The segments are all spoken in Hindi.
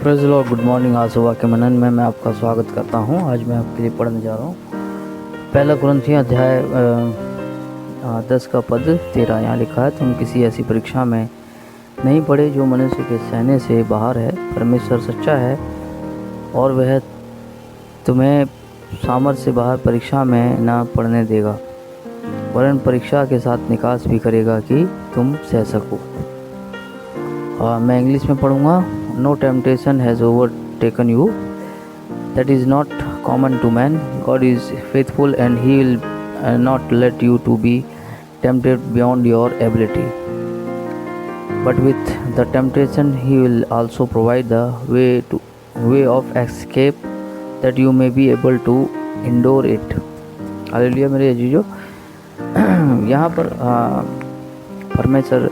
Praise the Lord. Good morning. आज सुबह के मनन में मैं आपका स्वागत करता हूं। आज मैं आपके लिए पढ़ने जा रहा हूं पहला कुरिन्थियों अध्याय 10 का पद 13। यहाँ लिखा है, तुम किसी ऐसी परीक्षा में नहीं पड़े जो मनुष्य के सहने से बाहर है। परमेश्वर सच्चा है और वह तुम्हें सामर्थ्य से बाहर परीक्षा में न पड़ने देगा, वरन परीक्षा के साथ निकास भी करेगा कि तुम सह सको। मैं इंग्लिश में पढ़ूँगा। No temptation has overtaken you that is not common to man. God is faithful and He will not let you to be tempted beyond your ability. But with the temptation, He will also provide the way of escape that you may be able to endure it. Hallelujah मेरे अजीजों। यहाँ पर परमेश्वर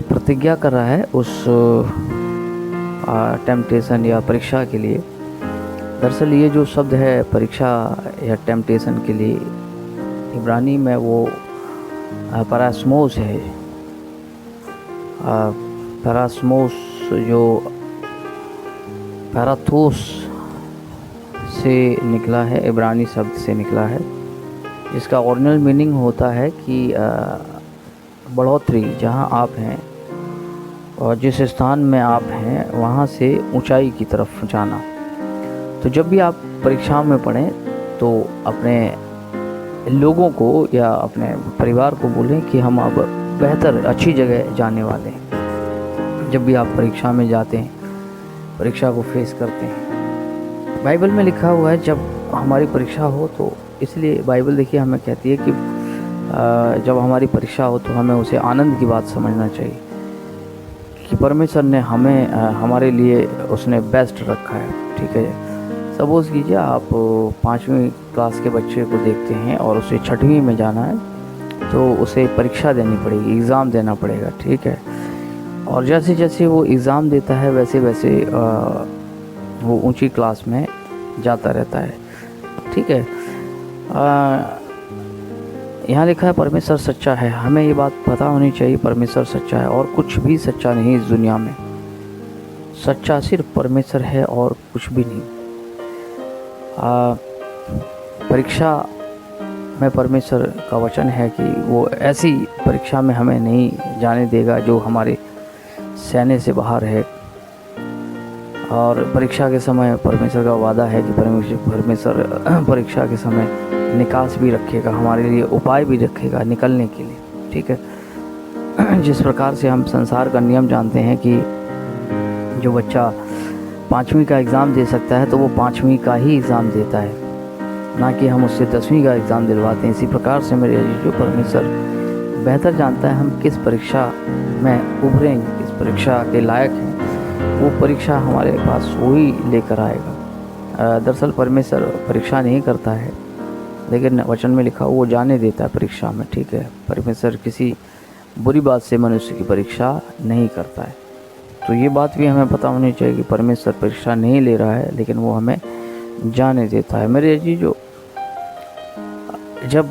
प्रतिज्ञा कर रहा है उस टेम्पटेशन या परीक्षा के लिए। दरअसल ये जो शब्द है परीक्षा या टेम्पटेशन के लिए, इब्रानी में वो पैरास्मोस है। पैरास्मोस जो पैराथोस से निकला है, इब्रानी शब्द से निकला है, जिसका ओरिजिनल मीनिंग होता है कि बढ़ोतरी। जहाँ आप हैं और जिस स्थान में आप हैं वहाँ से ऊंचाई की तरफ जाना। तो जब भी आप परीक्षा में पढ़ें तो अपने लोगों को या अपने परिवार को बोलें कि हम अब बेहतर अच्छी जगह जाने वाले हैं। जब भी आप परीक्षा में जाते हैं, परीक्षा को फेस करते हैं, बाइबल में लिखा हुआ है जब हमारी परीक्षा हो तो, इसलिए बाइबल देखिए हमें कहती है कि जब हमारी परीक्षा हो तो हमें उसे आनंद की बात समझना चाहिए कि परमेश्वर ने हमें हमारे लिए उसने बेस्ट रखा है। ठीक है, सपोज़ कीजिए आप 5वीं क्लास के बच्चे को देखते हैं और उसे 6वीं में जाना है, तो उसे परीक्षा देनी पड़ेगी, एग्ज़ाम देना पड़ेगा। ठीक है, और जैसे जैसे वो एग्ज़ाम देता है वैसे वैसे वो ऊंची क्लास में जाता रहता है। ठीक है, यहाँ लिखा है परमेश्वर सच्चा है। हमें ये बात पता होनी चाहिए, परमेश्वर सच्चा है और कुछ भी सच्चा नहीं इस दुनिया में। सच्चा सिर्फ परमेश्वर है और कुछ भी नहीं। परीक्षा में परमेश्वर का वचन है कि वो ऐसी परीक्षा में हमें नहीं जाने देगा जो हमारे सहने से बाहर है। और परीक्षा के समय परमेश्वर का वादा है कि परमेश्वर परीक्षा के समय निकास भी रखेगा, हमारे लिए उपाय भी रखेगा निकलने के लिए। ठीक है, जिस प्रकार से हम संसार का नियम जानते हैं कि जो बच्चा 5वीं का एग्ज़ाम दे सकता है तो वो 5वीं का ही एग्ज़ाम देता है, ना कि हम उससे 10वीं का एग्ज़ाम दिलवाते हैं। इसी प्रकार से मेरे जो परमेश्वर बेहतर जानता है हम किस परीक्षा में उभरेंगे, किस परीक्षा के लायक हैं, वो परीक्षा हमारे पास वही लेकर आएगा। दरअसल परमेश्वर परीक्षा नहीं करता है, लेकिन वचन में लिखा वो जाने देता है परीक्षा में। ठीक है, परमेश्वर किसी बुरी बात से मनुष्य की परीक्षा नहीं करता है। तो ये बात भी हमें पता होनी चाहिए कि परमेश्वर परीक्षा नहीं ले रहा है, लेकिन वो हमें जाने देता है। मेरे अजीजों, जब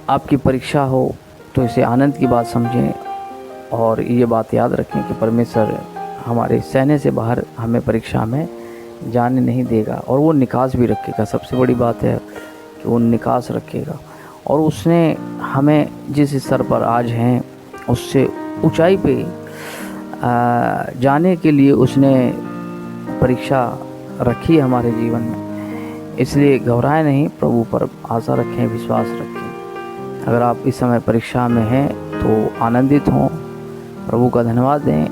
आपकी परीक्षा हो तो इसे आनंद की बात समझें और ये बात याद रखें कि परमेश्वर हमारे सहने से बाहर हमें परीक्षा में जाने नहीं देगा और वो निकास भी रखेगा। सबसे बड़ी बात है कि वो निकास रखेगा और उसने हमें जिस स्तर पर आज हैं उससे ऊंचाई पे जाने के लिए उसने परीक्षा रखी है हमारे जीवन में। इसलिए घबराएं नहीं, प्रभु पर आशा रखें, विश्वास रखें। अगर आप इस समय परीक्षा में हैं तो आनंदित हों, प्रभु का धन्यवाद दें,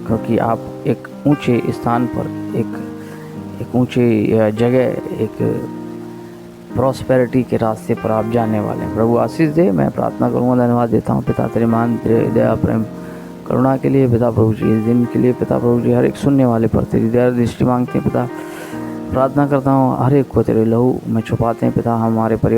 क्योंकि आप एक ऊंचे स्थान पर, एक ऊंचे जगह, एक प्रॉस्पेरिटी के रास्ते पर आप जाने वाले हैं। प्रभु आशीष दे। मैं प्रार्थना करूँगा। धन्यवाद देता हूँ पिता तेरे मान, तेरे दया, प्रेम, करुणा के लिए पिता प्रभु जी, इस दिन के लिए पिता प्रभु जी, हर एक सुनने वाले पर तेरी दया दृष्टि मांगते हैं पिता। प्रार्थना करता हूँ हर एक को तेरे लहू में छुपाते हैं पिता। हमारे